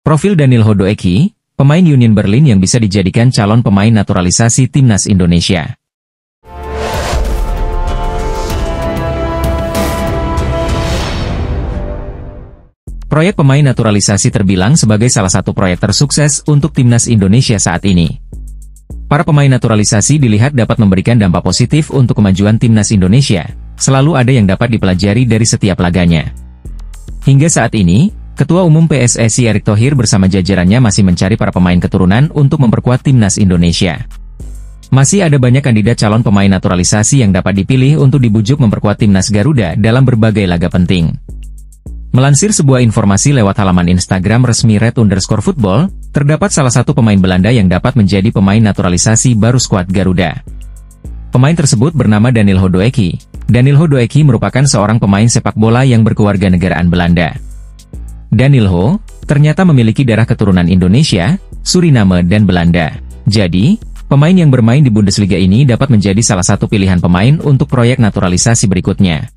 Profil Danilho Doeki, pemain Union Berlin yang bisa dijadikan calon pemain naturalisasi timnas Indonesia. Proyek pemain naturalisasi terbilang sebagai salah satu proyek tersukses untuk timnas Indonesia saat ini. Para pemain naturalisasi dilihat dapat memberikan dampak positif untuk kemajuan timnas Indonesia. Selalu ada yang dapat dipelajari dari setiap laganya. Hingga saat ini, Ketua Umum PSSI Erick Thohir bersama jajarannya masih mencari para pemain keturunan untuk memperkuat timnas Indonesia. Masih ada banyak kandidat calon pemain naturalisasi yang dapat dipilih untuk dibujuk memperkuat timnas Garuda dalam berbagai laga penting. Melansir sebuah informasi lewat halaman Instagram resmi red_football, terdapat salah satu pemain Belanda yang dapat menjadi pemain naturalisasi baru skuad Garuda. Pemain tersebut bernama Danilho Doeki. Danilho Doeki merupakan seorang pemain sepak bola yang berkewarganegaraan Belanda. Danilho ternyata memiliki darah keturunan Indonesia, Suriname dan Belanda. Jadi, pemain yang bermain di Bundesliga ini dapat menjadi salah satu pilihan pemain untuk proyek naturalisasi berikutnya.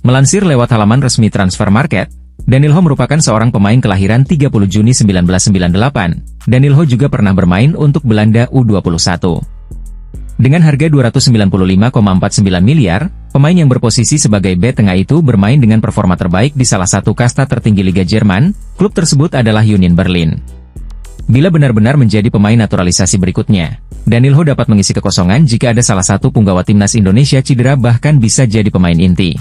Melansir lewat halaman resmi Transfer Market, Danilho merupakan seorang pemain kelahiran 30 Juni 1998. Danilho juga pernah bermain untuk Belanda U21. Dengan harga 295,49 miliar, pemain yang berposisi sebagai bek tengah itu bermain dengan performa terbaik di salah satu kasta tertinggi Liga Jerman. Klub tersebut adalah Union Berlin. Bila benar-benar menjadi pemain naturalisasi berikutnya, Danilho dapat mengisi kekosongan jika ada salah satu punggawa timnas Indonesia cedera, bahkan bisa jadi pemain inti.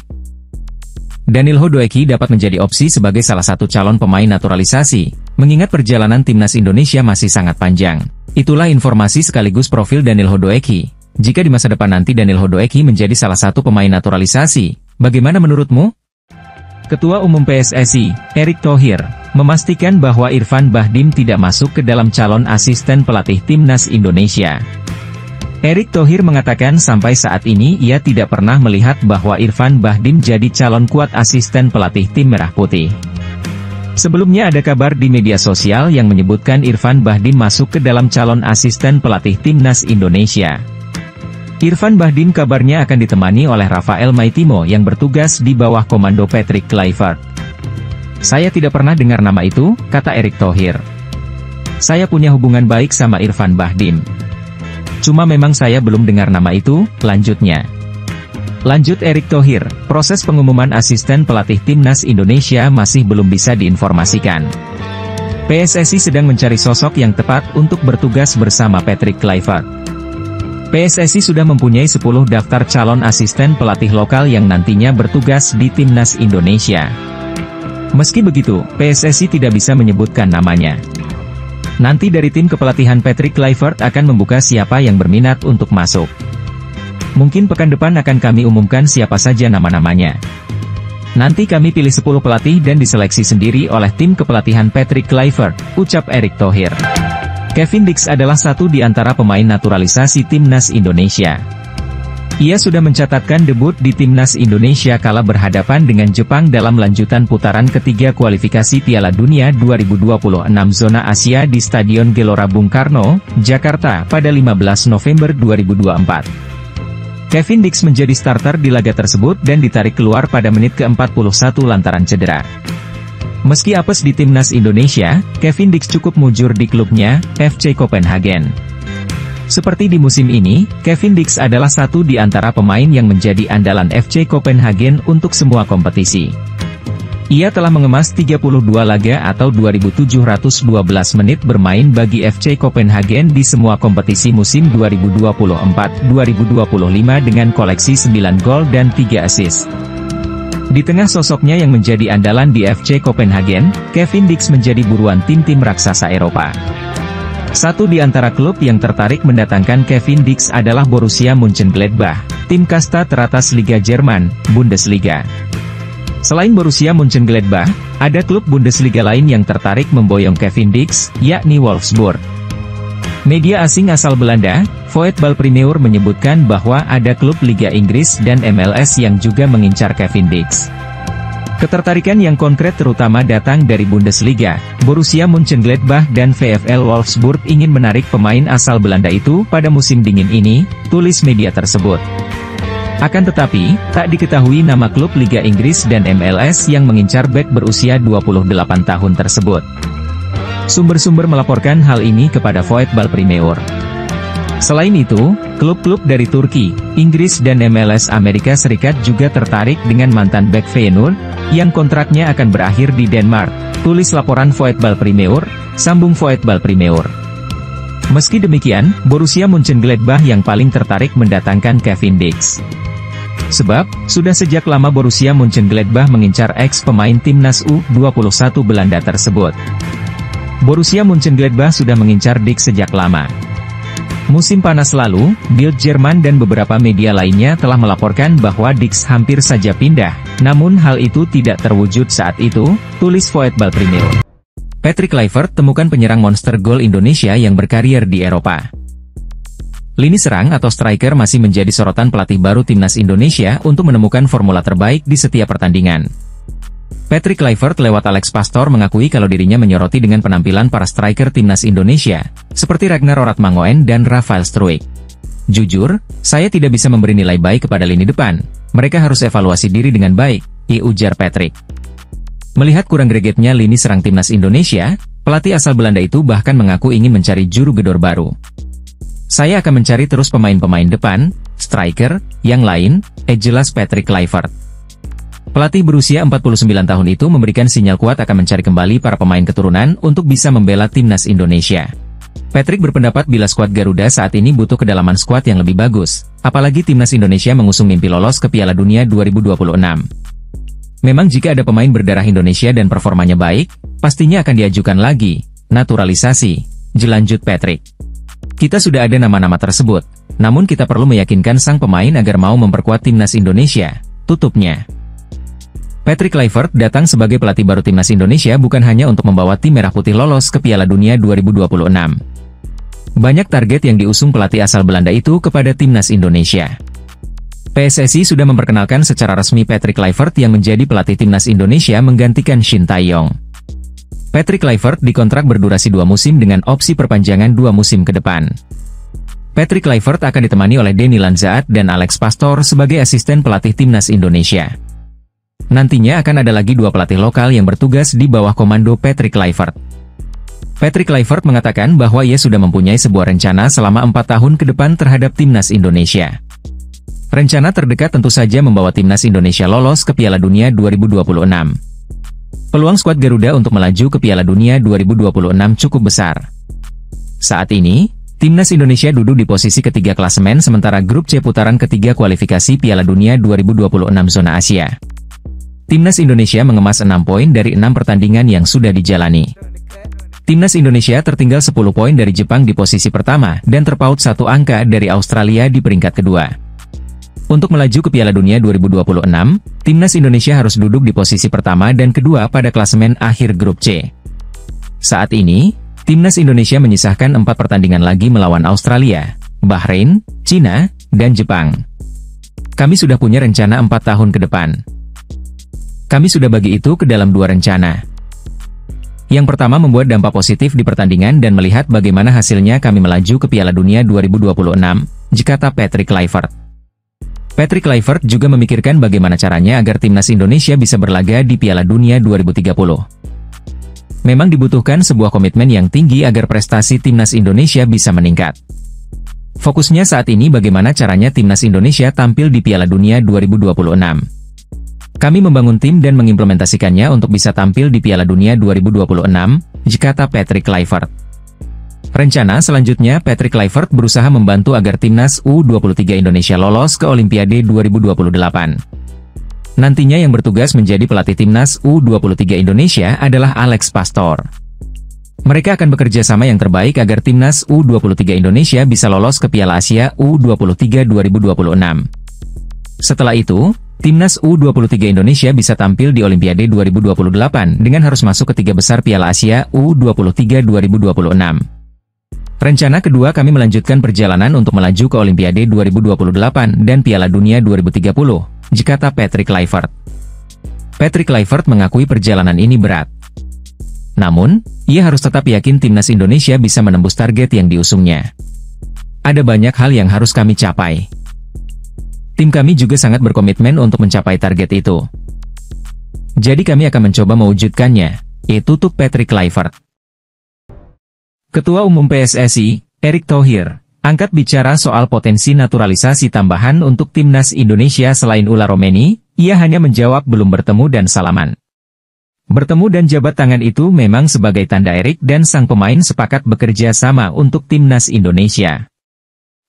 Danilho Doeki dapat menjadi opsi sebagai salah satu calon pemain naturalisasi, mengingat perjalanan timnas Indonesia masih sangat panjang. Itulah informasi sekaligus profil Danilho Doeki. Jika di masa depan nanti Danilho Doeki menjadi salah satu pemain naturalisasi, bagaimana menurutmu? Ketua Umum PSSI, Erick Thohir, memastikan bahwa Irfan Bahdim tidak masuk ke dalam calon asisten pelatih timnas Indonesia. Erick Thohir mengatakan sampai saat ini ia tidak pernah melihat bahwa Irfan Bahdim jadi calon kuat asisten pelatih tim Merah Putih. Sebelumnya ada kabar di media sosial yang menyebutkan Irfan Bahdim masuk ke dalam calon asisten pelatih timnas Indonesia. Irfan Bahdim kabarnya akan ditemani oleh Rafael Maitimo yang bertugas di bawah komando Patrick Kluivert. Saya tidak pernah dengar nama itu, kata Erick Thohir. Saya punya hubungan baik sama Irfan Bahdim. Cuma memang saya belum dengar nama itu, lanjutnya. Lanjut Erick Thohir, proses pengumuman asisten pelatih timnas Indonesia masih belum bisa diinformasikan. PSSI sedang mencari sosok yang tepat untuk bertugas bersama Patrick Kluivert. PSSI sudah mempunyai 10 daftar calon asisten pelatih lokal yang nantinya bertugas di timnas Indonesia. Meski begitu, PSSI tidak bisa menyebutkan namanya. Nanti dari tim kepelatihan Patrick Kluivert akan membuka siapa yang berminat untuk masuk. Mungkin pekan depan akan kami umumkan siapa saja nama-namanya. Nanti kami pilih 10 pelatih dan diseleksi sendiri oleh tim kepelatihan Patrick Kluivert, ucap Erick Thohir. Kevin Dix adalah satu di antara pemain naturalisasi timnas Indonesia. Ia sudah mencatatkan debut di timnas Indonesia kala berhadapan dengan Jepang dalam lanjutan putaran ketiga kualifikasi Piala Dunia 2026 zona Asia di Stadion Gelora Bung Karno, Jakarta, pada 15 November 2024. Kevin Dix menjadi starter di laga tersebut dan ditarik keluar pada menit ke-41 lantaran cedera. Meski apes di timnas Indonesia, Kevin Dix cukup mujur di klubnya, FC Copenhagen. Seperti di musim ini, Kevin Dix adalah satu di antara pemain yang menjadi andalan FC Copenhagen untuk semua kompetisi. Ia telah mengemas 32 laga atau 2.712 menit bermain bagi FC Copenhagen di semua kompetisi musim 2024-2025 dengan koleksi 9 gol dan 3 assist. Di tengah sosoknya yang menjadi andalan di FC Copenhagen, Kevin Dix menjadi buruan tim-tim raksasa Eropa. Satu di antara klub yang tertarik mendatangkan Kevin Dix adalah Borussia Mönchengladbach, tim kasta teratas Liga Jerman, Bundesliga. Selain Borussia Mönchengladbach, ada klub Bundesliga lain yang tertarik memboyong Kevin Dix, yakni Wolfsburg. Media asing asal Belanda, Voetbalprimeur menyebutkan bahwa ada klub Liga Inggris dan MLS yang juga mengincar Kevin Dix. Ketertarikan yang konkret terutama datang dari Bundesliga, Borussia Mönchengladbach dan VfL Wolfsburg ingin menarik pemain asal Belanda itu pada musim dingin ini, tulis media tersebut. Akan tetapi, tak diketahui nama klub Liga Inggris dan MLS yang mengincar bek berusia 28 tahun tersebut. Sumber-sumber melaporkan hal ini kepada Voetbal Premier. Selain itu, klub-klub dari Turki, Inggris dan MLS Amerika Serikat juga tertarik dengan mantan bek Feyenoord, yang kontraknya akan berakhir di Denmark, tulis laporan Voetbal Premier, sambung Voetbal Premier. Meski demikian, Borussia Mönchengladbach yang paling tertarik mendatangkan Kevin Dix. Sebab, sudah sejak lama Borussia Mönchengladbach mengincar ex-pemain timnas U21 Belanda tersebut. Borussia Mönchengladbach sudah mengincar Dix sejak lama. Musim panas lalu, Bild Jerman dan beberapa media lainnya telah melaporkan bahwa Dix hampir saja pindah, namun hal itu tidak terwujud saat itu, tulis Voetbal Premier. Patrick Kluivert temukan penyerang monster gol Indonesia yang berkarier di Eropa. Lini serang atau striker masih menjadi sorotan pelatih baru timnas Indonesia untuk menemukan formula terbaik di setiap pertandingan. Patrick Kluivert lewat Alex Pastoor mengakui kalau dirinya menyoroti dengan penampilan para striker timnas Indonesia, seperti Ragnar Oratmangoen dan Rafael Struijk. Jujur, saya tidak bisa memberi nilai baik kepada lini depan, mereka harus evaluasi diri dengan baik, ujar Patrick. Melihat kurang gregetnya lini serang timnas Indonesia, pelatih asal Belanda itu bahkan mengaku ingin mencari juru gedor baru. Saya akan mencari terus pemain-pemain depan, striker, yang lain, jelas Patrick Kluivert. Pelatih berusia 49 tahun itu memberikan sinyal kuat akan mencari kembali para pemain keturunan untuk bisa membela timnas Indonesia. Patrick berpendapat bila skuad Garuda saat ini butuh kedalaman skuad yang lebih bagus, apalagi timnas Indonesia mengusung mimpi lolos ke Piala Dunia 2026. Memang jika ada pemain berdarah Indonesia dan performanya baik, pastinya akan diajukan lagi, naturalisasi, jelanjut Patrick. Kita sudah ada nama-nama tersebut, namun kita perlu meyakinkan sang pemain agar mau memperkuat timnas Indonesia, tutupnya. Patrick Kluivert datang sebagai pelatih baru timnas Indonesia bukan hanya untuk membawa tim merah putih lolos ke Piala Dunia 2026. Banyak target yang diusung pelatih asal Belanda itu kepada timnas Indonesia. PSSI sudah memperkenalkan secara resmi Patrick Kluivert yang menjadi pelatih timnas Indonesia menggantikan Shin Tae-yong. Patrick Kluivert dikontrak berdurasi 2 musim dengan opsi perpanjangan 2 musim ke depan. Patrick Kluivert akan ditemani oleh Denny Lanzaat dan Alex Pastoor sebagai asisten pelatih timnas Indonesia. Nantinya akan ada lagi 2 pelatih lokal yang bertugas di bawah komando Patrick Kluivert. Patrick Kluivert mengatakan bahwa ia sudah mempunyai sebuah rencana selama 4 tahun ke depan terhadap timnas Indonesia. Rencana terdekat tentu saja membawa timnas Indonesia lolos ke Piala Dunia 2026. Peluang skuad Garuda untuk melaju ke Piala Dunia 2026 cukup besar. Saat ini, timnas Indonesia duduk di posisi ketiga klasemen sementara grup C putaran ketiga kualifikasi Piala Dunia 2026 zona Asia. Timnas Indonesia mengemas 6 poin dari 6 pertandingan yang sudah dijalani. Timnas Indonesia tertinggal 10 poin dari Jepang di posisi pertama dan terpaut 1 angka dari Australia di peringkat kedua. Untuk melaju ke Piala Dunia 2026, Timnas Indonesia harus duduk di posisi pertama dan kedua pada klasemen akhir grup C. Saat ini, Timnas Indonesia menyisahkan 4 pertandingan lagi melawan Australia, Bahrain, Cina, dan Jepang. Kami sudah punya rencana 4 tahun ke depan. Kami sudah bagi itu ke dalam 2 rencana. Yang pertama membuat dampak positif di pertandingan dan melihat bagaimana hasilnya kami melaju ke Piala Dunia 2026, kata Patrick Kluivert. Patrick Kluivert juga memikirkan bagaimana caranya agar timnas Indonesia bisa berlaga di Piala Dunia 2030. Memang dibutuhkan sebuah komitmen yang tinggi agar prestasi timnas Indonesia bisa meningkat. Fokusnya saat ini bagaimana caranya timnas Indonesia tampil di Piala Dunia 2026. Kami membangun tim dan mengimplementasikannya untuk bisa tampil di Piala Dunia 2026, kata Patrick Kluivert. Rencana selanjutnya Patrick Kluivert berusaha membantu agar timnas U23 Indonesia lolos ke Olimpiade 2028. Nantinya yang bertugas menjadi pelatih timnas U23 Indonesia adalah Alex Pastoor. Mereka akan bekerja sama yang terbaik agar timnas U23 Indonesia bisa lolos ke Piala Asia U23 2026. Setelah itu, timnas U23 Indonesia bisa tampil di Olimpiade 2028 dengan harus masuk ke 3 besar Piala Asia U23 2026. Rencana kedua kami melanjutkan perjalanan untuk melaju ke Olimpiade 2028 dan Piala Dunia 2030, kata Patrick Kluivert. Patrick Kluivert mengakui perjalanan ini berat. Namun, ia harus tetap yakin timnas Indonesia bisa menembus target yang diusungnya. Ada banyak hal yang harus kami capai. Tim kami juga sangat berkomitmen untuk mencapai target itu. Jadi kami akan mencoba mewujudkannya, tutup Patrick Kluivert. Ketua Umum PSSI, Erick Thohir, angkat bicara soal potensi naturalisasi tambahan untuk timnas Indonesia selain Ula Romeni, ia hanya menjawab belum bertemu dan salaman. Bertemu dan jabat tangan itu memang sebagai tanda Erick dan sang pemain sepakat bekerja sama untuk timnas Indonesia.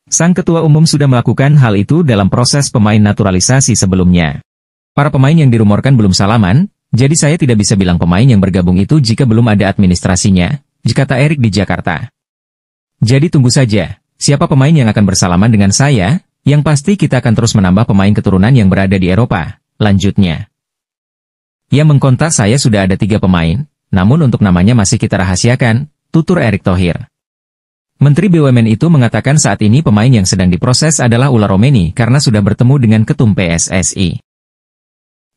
Sang ketua umum sudah melakukan hal itu dalam proses pemain naturalisasi sebelumnya. Para pemain yang dirumorkan belum salaman, jadi saya tidak bisa bilang pemain yang bergabung itu jika belum ada administrasinya, kata Erick di Jakarta. Jadi tunggu saja, siapa pemain yang akan bersalaman dengan saya, yang pasti kita akan terus menambah pemain keturunan yang berada di Eropa, lanjutnya. Yang mengkontak saya sudah ada 3 pemain, namun untuk namanya masih kita rahasiakan, tutur Erick Thohir. Menteri BUMN itu mengatakan saat ini pemain yang sedang diproses adalah Ula Romeni karena sudah bertemu dengan ketum PSSI.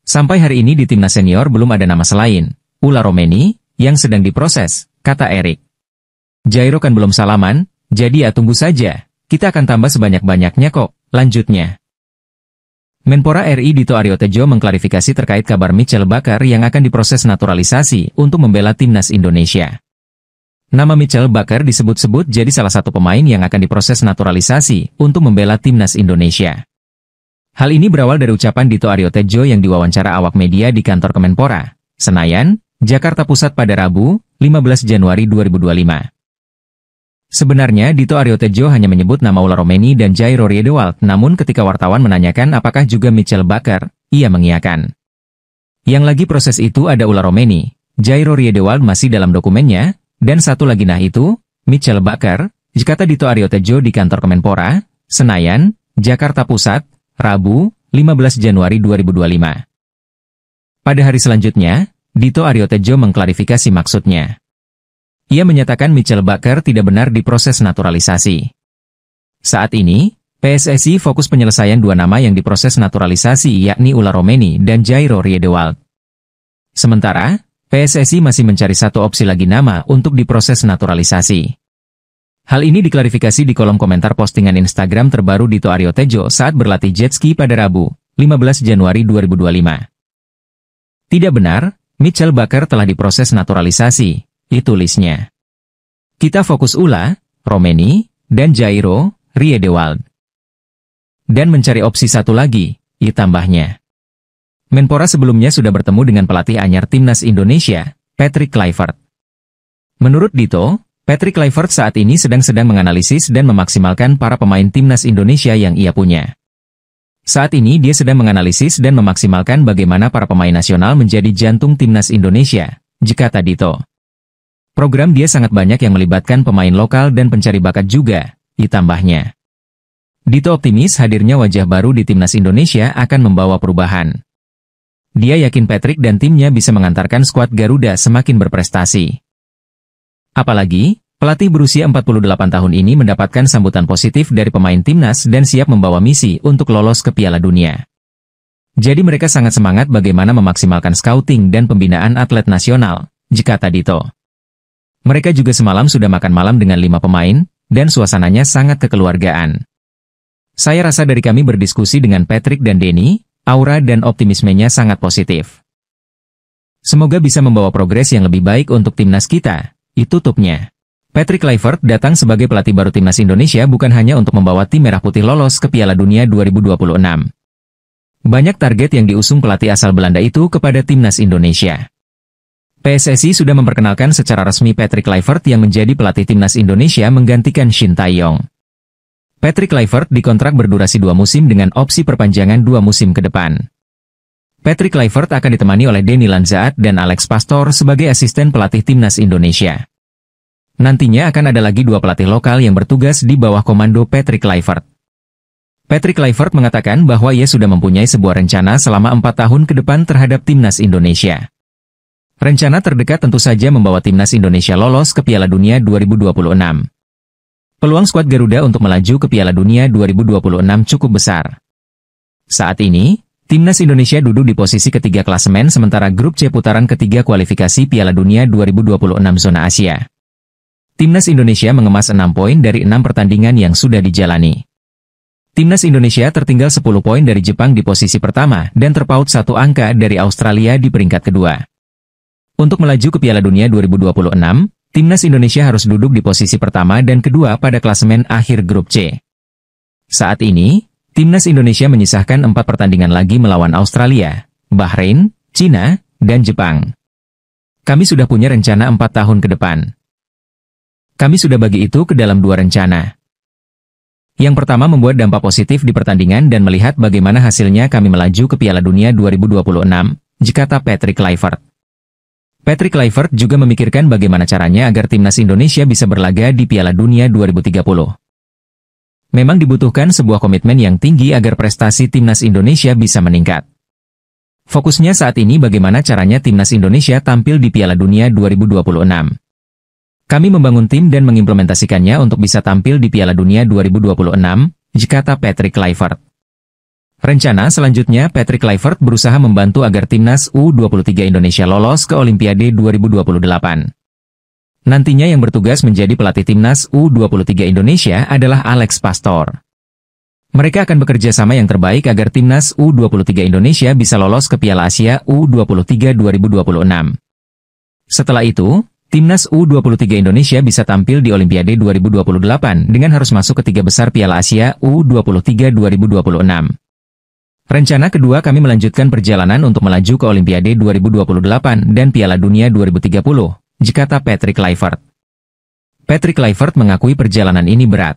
Sampai hari ini di timnas senior belum ada nama selain Ula Romeni yang sedang diproses, kata Erick. Jairo kan belum salaman, jadi ya tunggu saja, kita akan tambah sebanyak-banyaknya kok, lanjutnya. Menpora RI Dito Aryo Tejo mengklarifikasi terkait kabar Mitchell Bakker yang akan diproses naturalisasi untuk membela timnas Indonesia. Nama Mitchell Bakker disebut-sebut jadi salah satu pemain yang akan diproses naturalisasi untuk membela timnas Indonesia. Hal ini berawal dari ucapan Dito Aryo Tejo yang diwawancara awak media di kantor Kemenpora, Senayan, Jakarta Pusat pada Rabu, 15 Januari 2025. Sebenarnya Dito Aryo Tejo hanya menyebut nama Ula Romeni dan Jairo Riedewald, namun ketika wartawan menanyakan apakah juga Mitchell Bakker, ia mengiyakan. Yang lagi proses itu ada Ula Romeni, Jairo Riedewald masih dalam dokumennya, dan satu lagi nah itu, Mitchell Bakker, kata Dito Aryo Tejo di kantor Kemenpora, Senayan, Jakarta Pusat, Rabu, 15 Januari 2025. Pada hari selanjutnya, Dito Aryo Tejo mengklarifikasi maksudnya. Ia menyatakan Mitchell Bakker tidak benar diproses naturalisasi. Saat ini, PSSI fokus penyelesaian 2 nama yang diproses naturalisasi yakni Ula Romeni dan Jairo Riedewald. Sementara, PSSI masih mencari 1 opsi lagi nama untuk diproses naturalisasi. Hal ini diklarifikasi di kolom komentar postingan Instagram terbaru Dito Aryo Tejo saat berlatih jet ski pada Rabu, 15 Januari 2025. Tidak benar, Mitchell Bakker telah diproses naturalisasi. Tulisnya. Kita fokus Ula, Romeni, dan Jairo Riedewald. Dan mencari opsi 1 lagi, tambahnya. Menpora sebelumnya sudah bertemu dengan pelatih anyar timnas Indonesia, Patrick Kluivert. Menurut Dito, Patrick Kluivert saat ini sedang menganalisis dan memaksimalkan para pemain timnas Indonesia yang ia punya. Saat ini dia sedang menganalisis dan memaksimalkan bagaimana para pemain nasional menjadi jantung timnas Indonesia, kata Dito. Program dia sangat banyak yang melibatkan pemain lokal dan pencari bakat juga, tambahnya. Dito optimis hadirnya wajah baru di timnas Indonesia akan membawa perubahan. Dia yakin Patrick dan timnya bisa mengantarkan skuad Garuda semakin berprestasi. Apalagi, pelatih berusia 48 tahun ini mendapatkan sambutan positif dari pemain timnas dan siap membawa misi untuk lolos ke Piala Dunia. Jadi mereka sangat semangat bagaimana memaksimalkan scouting dan pembinaan atlet nasional, kata Dito. Mereka juga semalam sudah makan malam dengan 5 pemain, dan suasananya sangat kekeluargaan. Saya rasa dari kami berdiskusi dengan Patrick dan Denny, aura dan optimismenya sangat positif. Semoga bisa membawa progres yang lebih baik untuk timnas kita, tutupnya. Patrick Kluivert datang sebagai pelatih baru timnas Indonesia bukan hanya untuk membawa tim merah putih lolos ke Piala Dunia 2026. Banyak target yang diusung pelatih asal Belanda itu kepada timnas Indonesia. PSSI sudah memperkenalkan secara resmi Patrick Kluivert yang menjadi pelatih timnas Indonesia menggantikan Shin Tae-yong. Patrick Kluivert dikontrak berdurasi 2 musim dengan opsi perpanjangan 2 musim ke depan. Patrick Kluivert akan ditemani oleh Denny Lanzaat dan Alex Pastor sebagai asisten pelatih timnas Indonesia. Nantinya akan ada lagi 2 pelatih lokal yang bertugas di bawah komando Patrick Kluivert. Patrick Kluivert mengatakan bahwa ia sudah mempunyai sebuah rencana selama 4 tahun ke depan terhadap timnas Indonesia. Rencana terdekat tentu saja membawa timnas Indonesia lolos ke Piala Dunia 2026. Peluang skuad Garuda untuk melaju ke Piala Dunia 2026 cukup besar. Saat ini, timnas Indonesia duduk di posisi ketiga klasemen sementara grup C putaran ketiga kualifikasi Piala Dunia 2026 zona Asia. Timnas Indonesia mengemas 6 poin dari 6 pertandingan yang sudah dijalani. Timnas Indonesia tertinggal 10 poin dari Jepang di posisi pertama dan terpaut 1 angka dari Australia di peringkat kedua. Untuk melaju ke Piala Dunia 2026, timnas Indonesia harus duduk di posisi pertama dan kedua pada klasemen akhir grup C. Saat ini, timnas Indonesia menyisahkan 4 pertandingan lagi melawan Australia, Bahrain, Cina, dan Jepang. Kami sudah punya rencana 4 tahun ke depan. Kami sudah bagi itu ke dalam 2 rencana. Yang pertama membuat dampak positif di pertandingan dan melihat bagaimana hasilnya kami melaju ke Piala Dunia 2026, kata Patrick Kluivert. Patrick Kluivert juga memikirkan bagaimana caranya agar timnas Indonesia bisa berlaga di Piala Dunia 2030. Memang dibutuhkan sebuah komitmen yang tinggi agar prestasi timnas Indonesia bisa meningkat. Fokusnya saat ini bagaimana caranya timnas Indonesia tampil di Piala Dunia 2026. Kami membangun tim dan mengimplementasikannya untuk bisa tampil di Piala Dunia 2026, kata Patrick Kluivert. Rencana selanjutnya Patrick Kluivert berusaha membantu agar timnas U23 Indonesia lolos ke Olimpiade 2028. Nantinya yang bertugas menjadi pelatih timnas U23 Indonesia adalah Alex Pastor. Mereka akan bekerja sama yang terbaik agar timnas U23 Indonesia bisa lolos ke Piala Asia U23 2026. Setelah itu, timnas U23 Indonesia bisa tampil di Olimpiade 2028 dengan harus masuk ke 3 besar Piala Asia U23 2026. Rencana kedua kami melanjutkan perjalanan untuk melaju ke Olimpiade 2028 dan Piala Dunia 2030, kata Patrick Kluivert. Patrick Kluivert mengakui perjalanan ini berat.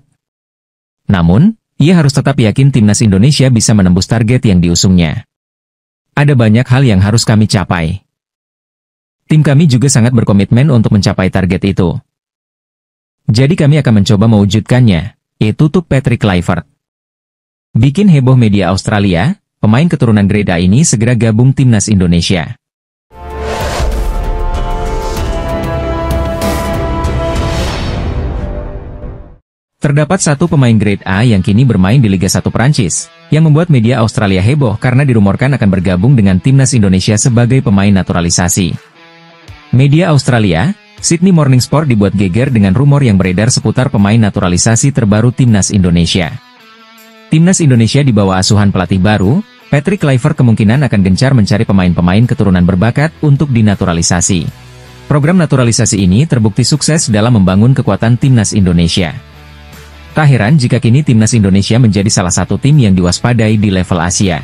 Namun, ia harus tetap yakin timnas Indonesia bisa menembus target yang diusungnya. Ada banyak hal yang harus kami capai. Tim kami juga sangat berkomitmen untuk mencapai target itu. Jadi kami akan mencoba mewujudkannya, tutup Patrick Kluivert. Bikin heboh media Australia, pemain keturunan Grade A ini segera gabung timnas Indonesia. Terdapat satu pemain Grade A yang kini bermain di Liga 1 Prancis, yang membuat media Australia heboh karena dirumorkan akan bergabung dengan timnas Indonesia sebagai pemain naturalisasi. Media Australia, Sydney Morning Sport dibuat geger dengan rumor yang beredar seputar pemain naturalisasi terbaru timnas Indonesia. Timnas Indonesia di bawah asuhan pelatih baru, Patrick Kluivert kemungkinan akan gencar mencari pemain-pemain keturunan berbakat untuk dinaturalisasi. Program naturalisasi ini terbukti sukses dalam membangun kekuatan timnas Indonesia. Tak heran jika kini timnas Indonesia menjadi salah satu tim yang diwaspadai di level Asia.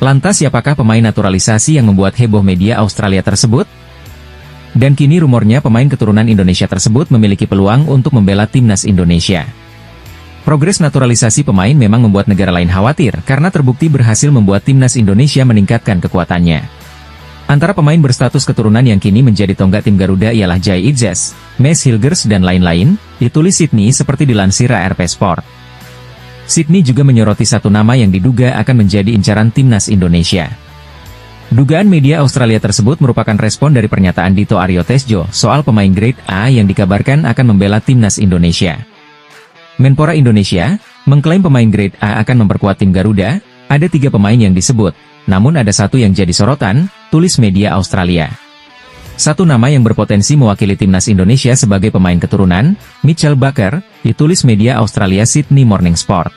Lantas siapakah pemain naturalisasi yang membuat heboh media Australia tersebut? Dan kini rumornya pemain keturunan Indonesia tersebut memiliki peluang untuk membela timnas Indonesia. Progres naturalisasi pemain memang membuat negara lain khawatir karena terbukti berhasil membuat timnas Indonesia meningkatkan kekuatannya. Antara pemain berstatus keturunan yang kini menjadi tonggak tim Garuda ialah Jai Idzes, Maes Hilgers dan lain-lain, ditulis Sydney seperti dilansir ARP Sport. Sydney juga menyoroti satu nama yang diduga akan menjadi incaran timnas Indonesia. Dugaan media Australia tersebut merupakan respon dari pernyataan Dito Aryo Tejo soal pemain Grade A yang dikabarkan akan membela timnas Indonesia. Menpora Indonesia mengklaim pemain Grade A akan memperkuat tim Garuda. Ada 3 pemain yang disebut, namun ada satu yang jadi sorotan, tulis media Australia. Satu nama yang berpotensi mewakili timnas Indonesia sebagai pemain keturunan, Mitchell Baker, ditulis media Australia Sydney Morning Sport.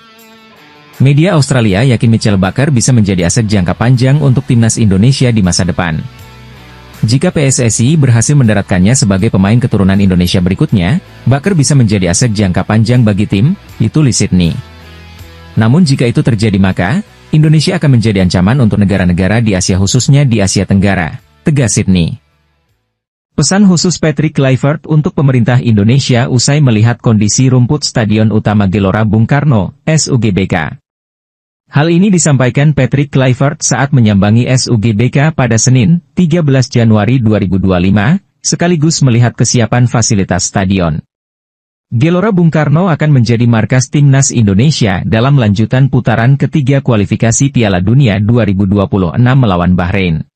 Media Australia yakin Mitchell Baker bisa menjadi aset jangka panjang untuk timnas Indonesia di masa depan. Jika PSSI berhasil mendaratkannya sebagai pemain keturunan Indonesia berikutnya, Baker bisa menjadi aset jangka panjang bagi tim, ditulis Sydney. Namun jika itu terjadi maka, Indonesia akan menjadi ancaman untuk negara-negara di Asia khususnya di Asia Tenggara, tegas Sydney. Pesan khusus Patrick Kluivert untuk pemerintah Indonesia usai melihat kondisi rumput Stadion Utama Gelora Bung Karno, SUGBK. Hal ini disampaikan Patrick Kluivert saat menyambangi SUGBK pada Senin, 13 Januari 2025, sekaligus melihat kesiapan fasilitas stadion. Gelora Bung Karno akan menjadi markas timnas Indonesia dalam lanjutan putaran ketiga kualifikasi Piala Dunia 2026 melawan Bahrain.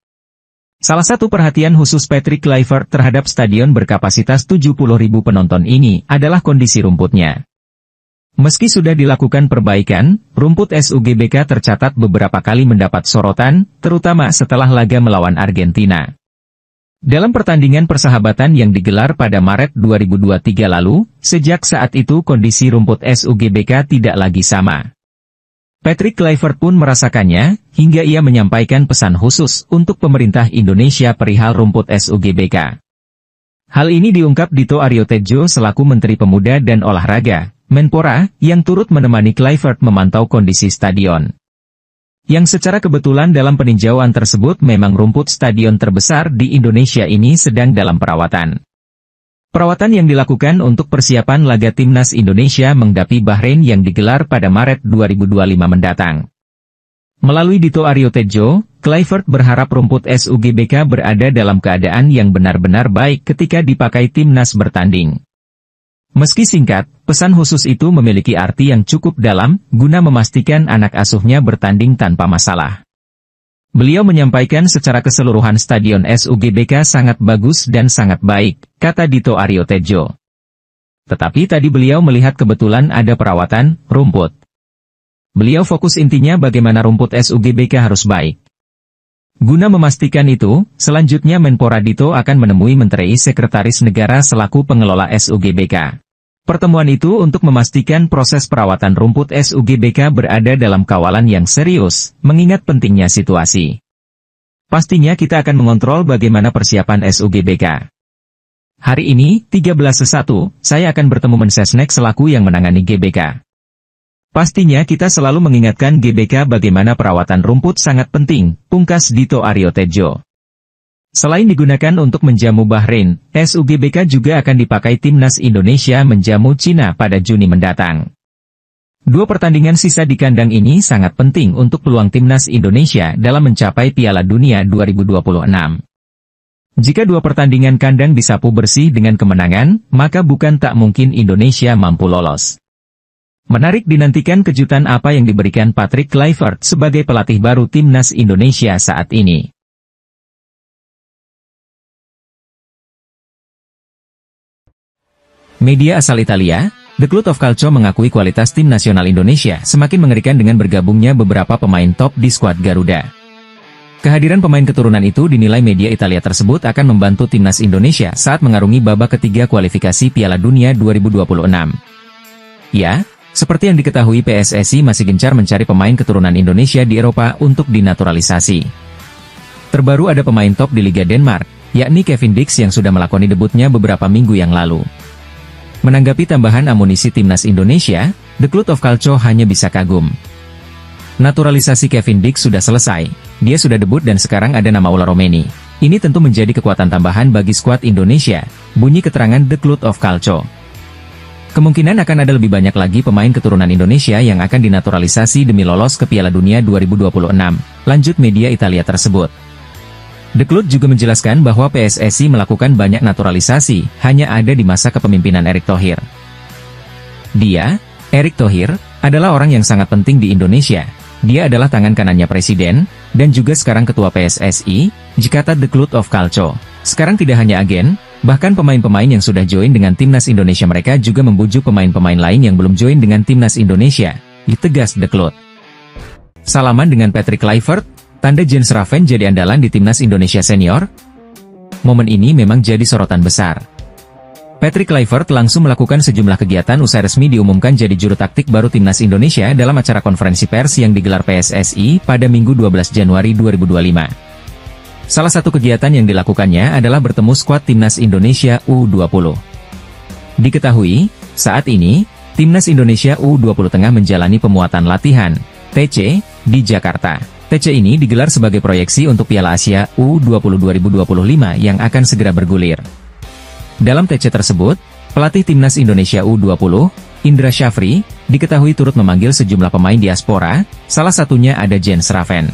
Salah satu perhatian khusus Patrick Kluivert terhadap stadion berkapasitas 70.000 penonton ini adalah kondisi rumputnya. Meski sudah dilakukan perbaikan, rumput SUGBK tercatat beberapa kali mendapat sorotan, terutama setelah laga melawan Argentina. Dalam pertandingan persahabatan yang digelar pada Maret 2023 lalu, sejak saat itu kondisi rumput SUGBK tidak lagi sama. Patrick Kluivert pun merasakannya, hingga ia menyampaikan pesan khusus untuk pemerintah Indonesia perihal rumput SUGBK. Hal ini diungkap Dito Aryo Tejo selaku Menteri Pemuda dan Olahraga, Menpora, yang turut menemani Kluivert memantau kondisi stadion. Yang secara kebetulan dalam peninjauan tersebut memang rumput stadion terbesar di Indonesia ini sedang dalam perawatan. Perawatan yang dilakukan untuk persiapan laga Timnas Indonesia menghadapi Bahrain yang digelar pada Maret 2025 mendatang. Melalui Dito Aryo Tejo, Kluivert berharap rumput SUGBK berada dalam keadaan yang benar-benar baik ketika dipakai Timnas bertanding. Meski singkat, pesan khusus itu memiliki arti yang cukup dalam, guna memastikan anak asuhnya bertanding tanpa masalah. Beliau menyampaikan secara keseluruhan stadion SUGBK sangat bagus dan sangat baik, kata Dito Aryo Tejo. Tetapi tadi beliau melihat kebetulan ada perawatan rumput. Beliau fokus intinya bagaimana rumput SUGBK harus baik. Guna memastikan itu, selanjutnya Menpora Dito akan menemui Menteri Sekretaris Negara selaku pengelola SUGBK. Pertemuan itu untuk memastikan proses perawatan rumput SUGBK berada dalam kawalan yang serius, mengingat pentingnya situasi. Pastinya kita akan mengontrol bagaimana persiapan SUGBK. Hari ini, 13/1, saya akan bertemu Mensesnek selaku yang menangani GBK. Pastinya kita selalu mengingatkan GBK bagaimana perawatan rumput sangat penting, pungkas Dito Aryo Tejo. Selain digunakan untuk menjamu Bahrain, SUGBK juga akan dipakai Timnas Indonesia menjamu Cina pada Juni mendatang. Dua pertandingan sisa di kandang ini sangat penting untuk peluang Timnas Indonesia dalam mencapai Piala Dunia 2026. Jika dua pertandingan kandang disapu bersih dengan kemenangan, maka bukan tak mungkin Indonesia mampu lolos. Menarik dinantikan kejutan apa yang diberikan Patrick Kluivert sebagai pelatih baru Timnas Indonesia saat ini. Media asal Italia, The Cult of Calcio mengakui kualitas tim nasional Indonesia semakin mengerikan dengan bergabungnya beberapa pemain top di skuad Garuda. Kehadiran pemain keturunan itu dinilai media Italia tersebut akan membantu Timnas Indonesia saat mengarungi babak ketiga kualifikasi Piala Dunia 2026. Ya, seperti yang diketahui PSSI masih gencar mencari pemain keturunan Indonesia di Eropa untuk dinaturalisasi. Terbaru ada pemain top di Liga Denmark, yakni Kevin Dix yang sudah melakoni debutnya beberapa minggu yang lalu. Menanggapi tambahan amunisi Timnas Indonesia, The Cult of Calcio hanya bisa kagum. Naturalisasi Kevin Dix sudah selesai, dia sudah debut dan sekarang ada nama Ola Romeni. Ini tentu menjadi kekuatan tambahan bagi skuad Indonesia, bunyi keterangan The Cult of Calcio. Kemungkinan akan ada lebih banyak lagi pemain keturunan Indonesia yang akan dinaturalisasi demi lolos ke Piala Dunia 2026, lanjut media Italia tersebut. The Cult juga menjelaskan bahwa PSSI melakukan banyak naturalisasi, hanya ada di masa kepemimpinan Erick Thohir. Dia, Erick Thohir, adalah orang yang sangat penting di Indonesia. Dia adalah tangan kanannya Presiden, dan juga sekarang Ketua PSSI, kata The Cult of Calcio. Sekarang tidak hanya agen, bahkan pemain-pemain yang sudah join dengan Timnas Indonesia mereka juga membujuk pemain-pemain lain yang belum join dengan Timnas Indonesia, ditegas The Cult. Salaman dengan Patrick Kluivert, tanda Jens Raven jadi andalan di Timnas Indonesia Senior? Momen ini memang jadi sorotan besar. Patrick Kluivert langsung melakukan sejumlah kegiatan usai resmi diumumkan jadi juru taktik baru Timnas Indonesia dalam acara konferensi pers yang digelar PSSI pada Minggu 12 Januari 2025. Salah satu kegiatan yang dilakukannya adalah bertemu skuad Timnas Indonesia U20. Diketahui, saat ini, Timnas Indonesia U20 tengah menjalani pemuatan latihan, TC, di Jakarta. TC ini digelar sebagai proyeksi untuk Piala Asia U20 2025 yang akan segera bergulir. Dalam TC tersebut, pelatih Timnas Indonesia U20, Indra Syafri, diketahui turut memanggil sejumlah pemain diaspora, salah satunya ada Jens Raven.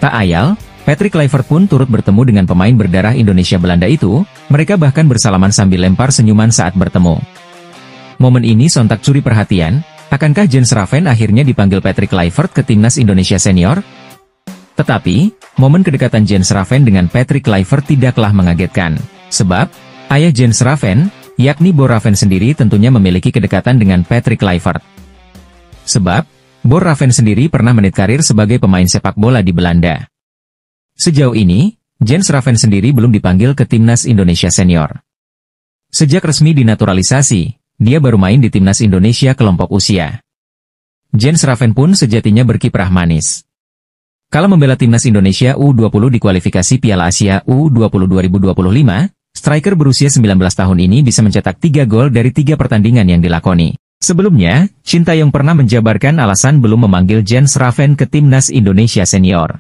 Tak ayal, Patrick Kluivert pun turut bertemu dengan pemain berdarah Indonesia Belanda itu, mereka bahkan bersalaman sambil lempar senyuman saat bertemu. Momen ini sontak curi perhatian. Akankah Jens Raven akhirnya dipanggil Patrick Kluivert ke Timnas Indonesia Senior? Tetapi, momen kedekatan Jens Raven dengan Patrick Kluivert tidaklah mengagetkan. Sebab, ayah Jens Raven, yakni Bo Raven sendiri tentunya memiliki kedekatan dengan Patrick Kluivert. Sebab, Bo Raven sendiri pernah menit karir sebagai pemain sepak bola di Belanda. Sejauh ini, Jens Raven sendiri belum dipanggil ke Timnas Indonesia Senior. Sejak resmi dinaturalisasi, dia baru main di Timnas Indonesia kelompok usia. Jens Raven pun sejatinya berkiprah manis. Kala membela Timnas Indonesia U20 di kualifikasi Piala Asia U20 2025, Striker berusia 19 tahun ini bisa mencetak 3 gol dari 3 pertandingan yang dilakoni. Sebelumnya, Shin Tae-yong pernah menjabarkan alasan belum memanggil Jens Raven ke timnas Indonesia senior.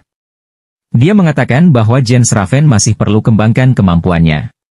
Dia mengatakan bahwa Jens Raven masih perlu kembangkan kemampuannya.